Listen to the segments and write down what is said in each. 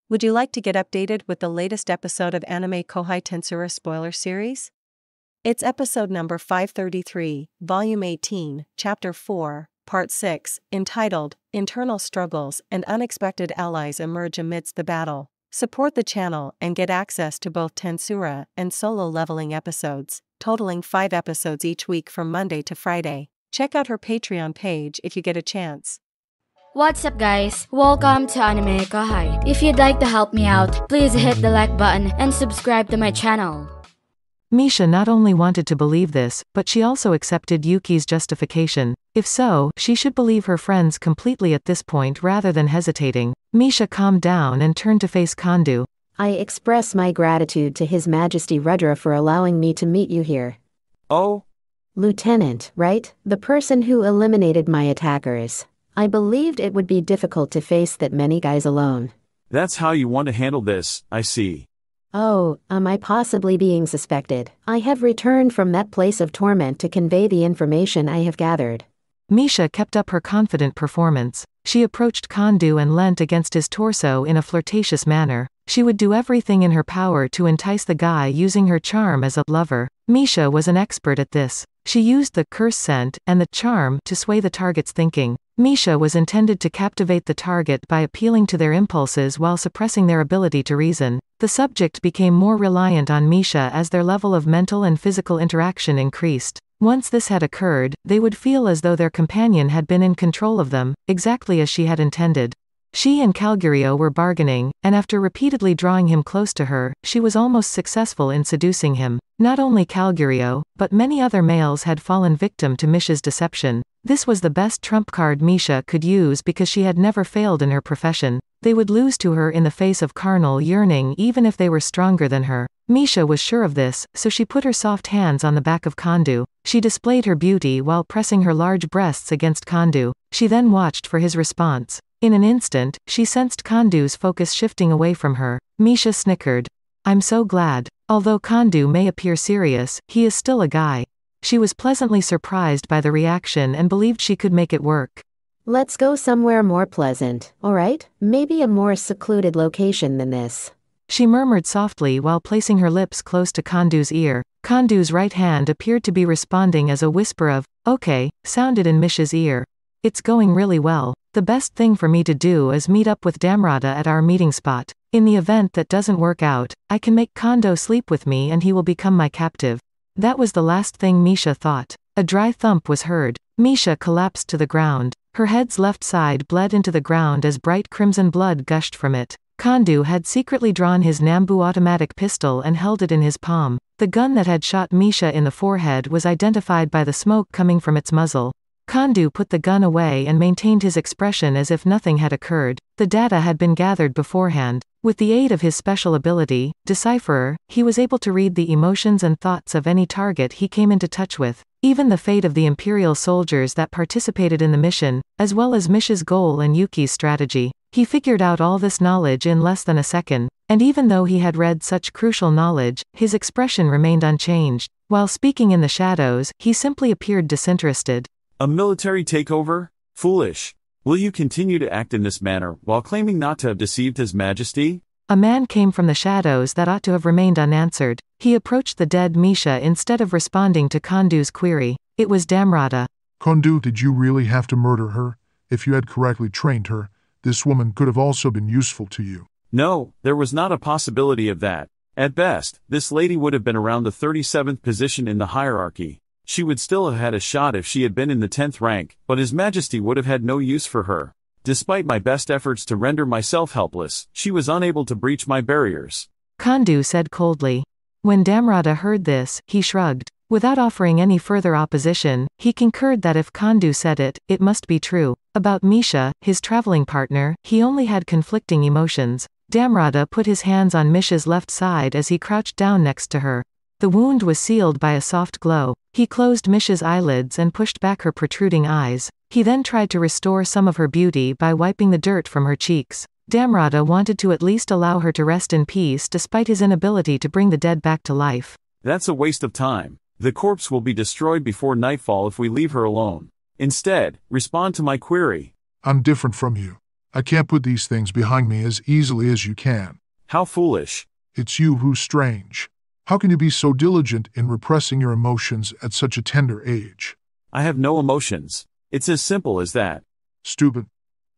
Would you like to get updated with the latest episode of AnimeKouhai Tensura spoiler series? It's episode number 533, volume 18, chapter 4, part 6, entitled, Internal Struggles and Unexpected Allies Emerge Amidst the Battle. Support the channel and get access to both Tensura and solo leveling episodes, totaling 5 episodes each week from Monday to Friday. Check out her Patreon page if you get a chance. What's up guys, welcome to AnimeKouhai. If you'd like to help me out, please hit the like button and subscribe to my channel. Misha not only wanted to believe this, but she also accepted Yuki's justification. If so, she should believe her friends completely at this point rather than hesitating. Misha calmed down and turned to face Kondou. I express my gratitude to His Majesty Rudra for allowing me to meet you here. Oh? Lieutenant, right? The person who eliminated my attackers. I believed it would be difficult to face that many guys alone. That's how you want to handle this, I see. Oh, am I possibly being suspected? I have returned from that place of torment to convey the information I have gathered. Misha kept up her confident performance. She approached Kondou and leant against his torso in a flirtatious manner. She would do everything in her power to entice the guy using her charm as a lover. Misha was an expert at this. She used the curse scent and the charm to sway the target's thinking. Misha was intended to captivate the target by appealing to their impulses while suppressing their ability to reason. The subject became more reliant on Misha as their level of mental and physical interaction increased. Once this had occurred, they would feel as though their companion had been in control of them, exactly as she had intended. She and Calgurio were bargaining, and after repeatedly drawing him close to her, she was almost successful in seducing him. Not only Calgurio, but many other males had fallen victim to Misha's deception. This was the best trump card Misha could use because she had never failed in her profession. They would lose to her in the face of carnal yearning even if they were stronger than her. Misha was sure of this, so she put her soft hands on the back of Kondou. She displayed her beauty while pressing her large breasts against Kondou. She then watched for his response. In an instant, she sensed Kondou's focus shifting away from her. Misha snickered. I'm so glad. Although Kondou may appear serious, he is still a guy. She was pleasantly surprised by the reaction and believed she could make it work. Let's go somewhere more pleasant, alright? Maybe a more secluded location than this. She murmured softly while placing her lips close to Kondou's ear. Kondou's right hand appeared to be responding as a whisper of, okay, sounded in Misha's ear. It's going really well. The best thing for me to do is meet up with Damrata at our meeting spot. In the event that doesn't work out, I can make Kondou sleep with me and he will become my captive. That was the last thing Misha thought. A dry thump was heard. Misha collapsed to the ground. Her head's left side bled into the ground as bright crimson blood gushed from it. Kondou had secretly drawn his Nambu automatic pistol and held it in his palm. The gun that had shot Misha in the forehead was identified by the smoke coming from its muzzle. Kondou put the gun away and maintained his expression as if nothing had occurred. The data had been gathered beforehand. With the aid of his special ability, Decipherer, he was able to read the emotions and thoughts of any target he came into touch with. Even the fate of the Imperial soldiers that participated in the mission, as well as Misha's goal and Yuki's strategy. He figured out all this knowledge in less than a second. And even though he had read such crucial knowledge, his expression remained unchanged. While speaking in the shadows, he simply appeared disinterested. A military takeover? Foolish. Will you continue to act in this manner while claiming not to have deceived His Majesty? A man came from the shadows that ought to have remained unanswered. He approached the dead Misha instead of responding to Kondou's query. It was Damrata. Kondou, did you really have to murder her? If you had correctly trained her, this woman could have also been useful to you. No, there was not a possibility of that. At best, this lady would have been around the 37th position in the hierarchy. She would still have had a shot if she had been in the 10th rank, but His Majesty would have had no use for her. Despite my best efforts to render myself helpless, she was unable to breach my barriers. Kondou said coldly. When Damrata heard this, he shrugged. Without offering any further opposition, he concurred that if Kondou said it, it must be true. About Misha, his traveling partner, he only had conflicting emotions. Damrata put his hands on Misha's left side as he crouched down next to her. The wound was sealed by a soft glow. He closed Misha's eyelids and pushed back her protruding eyes. He then tried to restore some of her beauty by wiping the dirt from her cheeks. Damrata wanted to at least allow her to rest in peace despite his inability to bring the dead back to life. That's a waste of time. The corpse will be destroyed before nightfall if we leave her alone. Instead, respond to my query. I'm different from you. I can't put these things behind me as easily as you can. How foolish. It's you who's strange. How can you be so diligent in repressing your emotions at such a tender age? I have no emotions. It's as simple as that. Stupid.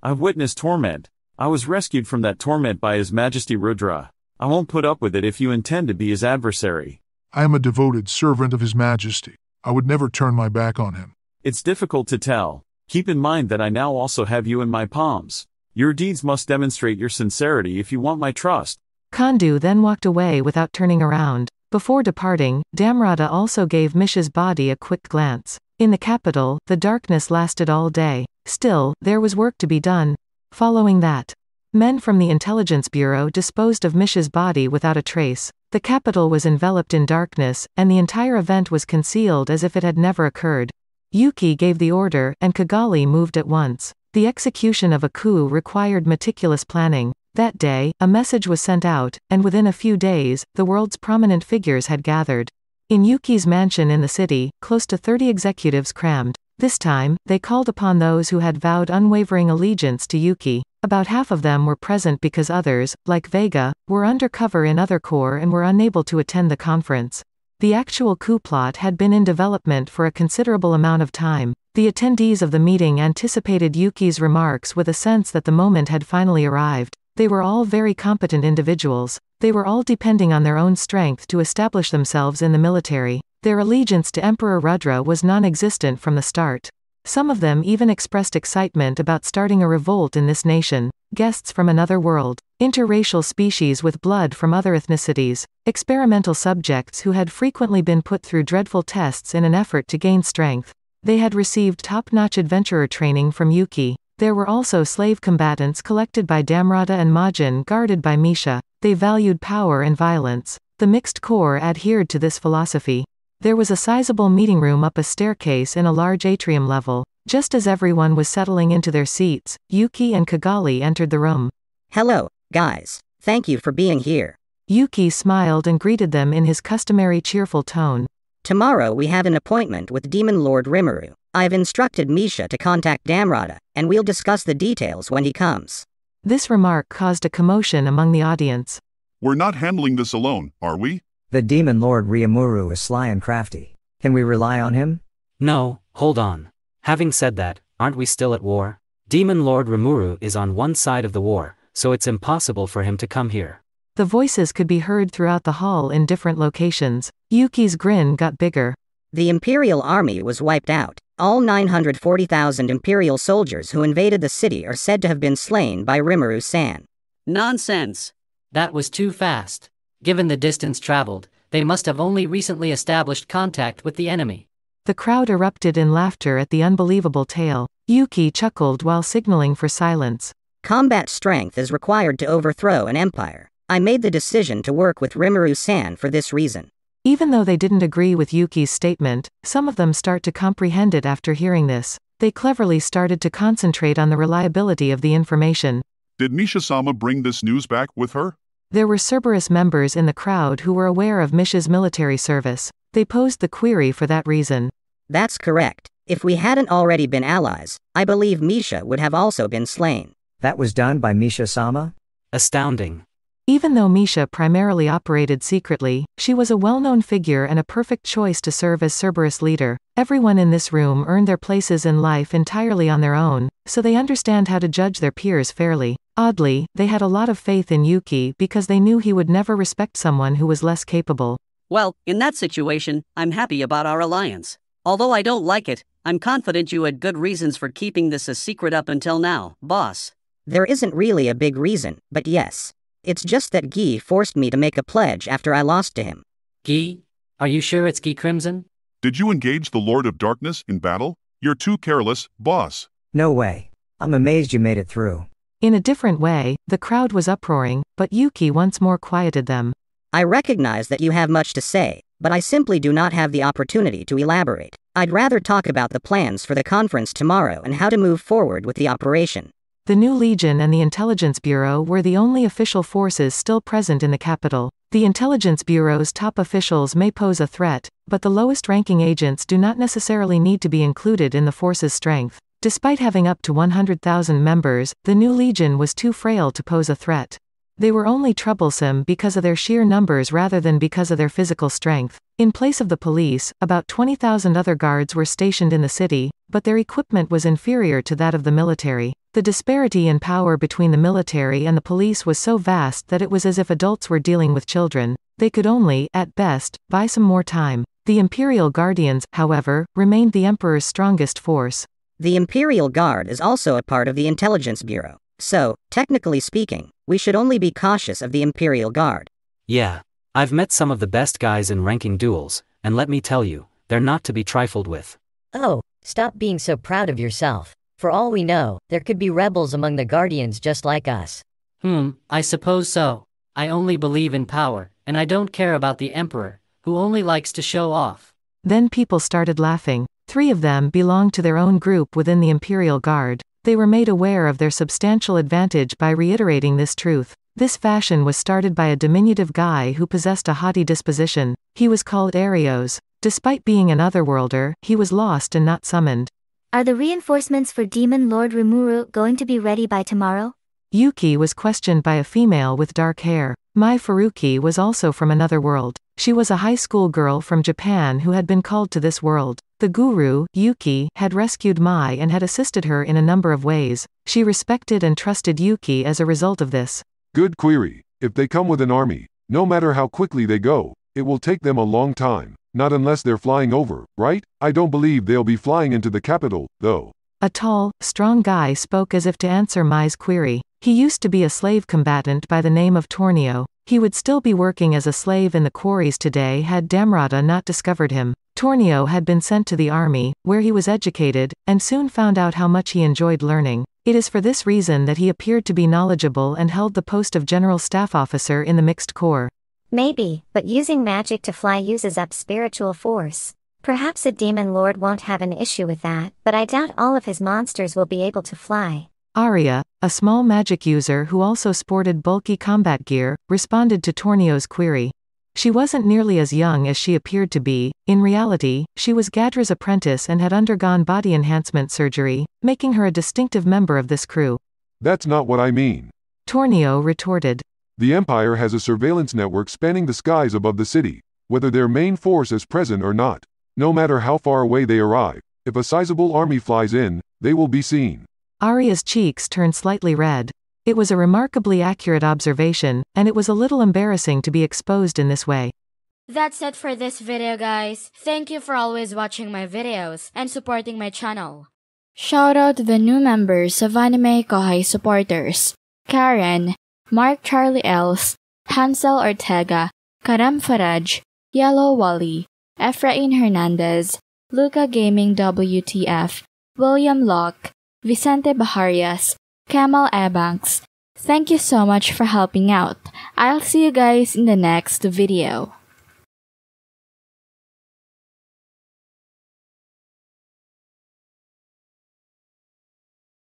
I've witnessed torment. I was rescued from that torment by His Majesty Rudra. I won't put up with it if you intend to be his adversary. I am a devoted servant of His Majesty. I would never turn my back on him. It's difficult to tell. Keep in mind that I now also have you in my palms. Your deeds must demonstrate your sincerity if you want my trust. Kondou then walked away without turning around. Before departing, Damrata also gave Misha's body a quick glance. In the capital, the darkness lasted all day. Still, there was work to be done. Following that, men from the Intelligence Bureau disposed of Misha's body without a trace. The capital was enveloped in darkness, and the entire event was concealed as if it had never occurred. Yuki gave the order, and Kigali moved at once. The execution of a coup required meticulous planning. That day, a message was sent out, and within a few days, the world's prominent figures had gathered. In Yuki's mansion in the city, close to 30 executives crammed. This time, they called upon those who had vowed unwavering allegiance to Yuki. About half of them were present because others, like Vega, were undercover in other corps and were unable to attend the conference. The actual coup plot had been in development for a considerable amount of time. The attendees of the meeting anticipated Yuki's remarks with a sense that the moment had finally arrived. They were all very competent individuals. They were all depending on their own strength to establish themselves in the military. Their allegiance to Emperor Rudra was non-existent from the start. Some of them even expressed excitement about starting a revolt in this nation. Guests from another world, interracial species with blood from other ethnicities, experimental subjects who had frequently been put through dreadful tests in an effort to gain strength. They had received top-notch adventurer training from Yuki. There were also slave combatants collected by Damrata and Majin guarded by Misha. They valued power and violence. The mixed corps adhered to this philosophy. There was a sizable meeting room up a staircase in a large atrium level. Just as everyone was settling into their seats, Yuki and Kigali entered the room. Hello, guys. Thank you for being here. Yuki smiled and greeted them in his customary cheerful tone. Tomorrow we have an appointment with Demon Lord Rimuru. I've instructed Misha to contact Damrata, and we'll discuss the details when he comes. This remark caused a commotion among the audience. We're not handling this alone, are we? The Demon Lord Ryamuru is sly and crafty. Can we rely on him? No, hold on. Having said that, aren't we still at war? Demon Lord Rimuru is on one side of the war, so it's impossible for him to come here. The voices could be heard throughout the hall in different locations. Yuki's grin got bigger. The Imperial Army was wiped out. All 940,000 Imperial soldiers who invaded the city are said to have been slain by Rimuru-san. Nonsense. That was too fast. Given the distance traveled, they must have only recently established contact with the enemy. The crowd erupted in laughter at the unbelievable tale. Yuki chuckled while signaling for silence. Combat strength is required to overthrow an empire. I made the decision to work with Rimuru-san for this reason. Even though they didn't agree with Yuki's statement, some of them start to comprehend it after hearing this. They cleverly started to concentrate on the reliability of the information. Did Misha-sama bring this news back with her? There were Cerberus members in the crowd who were aware of Misha's military service. They posed the query for that reason. That's correct. If we hadn't already been allies, I believe Misha would have also been slain. That was done by Misha-sama? Astounding. Even though Misha primarily operated secretly, she was a well-known figure and a perfect choice to serve as Cerberus leader. Everyone in this room earned their places in life entirely on their own, so they understand how to judge their peers fairly. Oddly, they had a lot of faith in Yuki because they knew he would never respect someone who was less capable. Well, in that situation, I'm happy about our alliance. Although I don't like it, I'm confident you had good reasons for keeping this a secret up until now, boss. There isn't really a big reason, but yes. It's just that Guy forced me to make a pledge after I lost to him. Guy? Are you sure it's Guy Crimson? Did you engage the Lord of Darkness in battle? You're too careless, boss. No way. I'm amazed you made it through. In a different way, the crowd was uproaring, but Yuki once more quieted them. I recognize that you have much to say, but I simply do not have the opportunity to elaborate. I'd rather talk about the plans for the conference tomorrow and how to move forward with the operation. The New Legion and the Intelligence Bureau were the only official forces still present in the capital. The Intelligence Bureau's top officials may pose a threat, but the lowest-ranking agents do not necessarily need to be included in the force's strength. Despite having up to 100,000 members, the new legion was too frail to pose a threat. They were only troublesome because of their sheer numbers rather than because of their physical strength. In place of the police, about 20,000 other guards were stationed in the city, but their equipment was inferior to that of the military. The disparity in power between the military and the police was so vast that it was as if adults were dealing with children. They could only, at best, buy some more time. The Imperial Guardians, however, remained the Emperor's strongest force. The Imperial Guard is also a part of the Intelligence Bureau. So, technically speaking, we should only be cautious of the Imperial Guard. Yeah. I've met some of the best guys in ranking duels, and let me tell you, they're not to be trifled with. Oh, stop being so proud of yourself. For all we know, there could be rebels among the Guardians just like us. I suppose so. I only believe in power, and I don't care about the Emperor, who only likes to show off. Then people started laughing. 3 of them belonged to their own group within the Imperial Guard. They were made aware of their substantial advantage by reiterating this truth. This fashion was started by a diminutive guy who possessed a haughty disposition. He was called Arios. Despite being an otherworlder, he was lost and not summoned. Are the reinforcements for Demon Lord Rimuru going to be ready by tomorrow? Yuki was questioned by a female with dark hair. Mai Furuki was also from another world. She was a high school girl from Japan who had been called to this world. The guru, Yuki, had rescued Mai and had assisted her in a number of ways. She respected and trusted Yuki as a result of this. Good query. If they come with an army, no matter how quickly they go, it will take them a long time. Not unless they're flying over, right? I don't believe they'll be flying into the capital, though. A tall, strong guy spoke as if to answer Mai's query. He used to be a slave combatant by the name of Tornio. He would still be working as a slave in the quarries today had Damrata not discovered him. Tornio had been sent to the army, where he was educated, and soon found out how much he enjoyed learning. It is for this reason that he appeared to be knowledgeable and held the post of General Staff Officer in the Mixed Corps. Maybe, but using magic to fly uses up spiritual force. Perhaps a demon lord won't have an issue with that, but I doubt all of his monsters will be able to fly. Arya, a small magic user who also sported bulky combat gear, responded to Tornio's query. She wasn't nearly as young as she appeared to be. In reality, she was Gadra's apprentice and had undergone body enhancement surgery, making her a distinctive member of this crew. That's not what I mean. Tornio retorted. The Empire has a surveillance network spanning the skies above the city, whether their main force is present or not. No matter how far away they arrive, if a sizable army flies in, they will be seen. Arya's cheeks turned slightly red. It was a remarkably accurate observation, and it was a little embarrassing to be exposed in this way. That's it for this video, guys. Thank you for always watching my videos and supporting my channel. Shout out to the new members of AnimeKouhai supporters: Karen, Mark Charlie Els, Hansel Ortega, Karam Faraj, Yellow Wally, Efrain Hernandez, Luca Gaming WTF, William Locke, Vicente Baharias, Kamal Abanks. Thank you so much for helping out. I'll see you guys in the next video.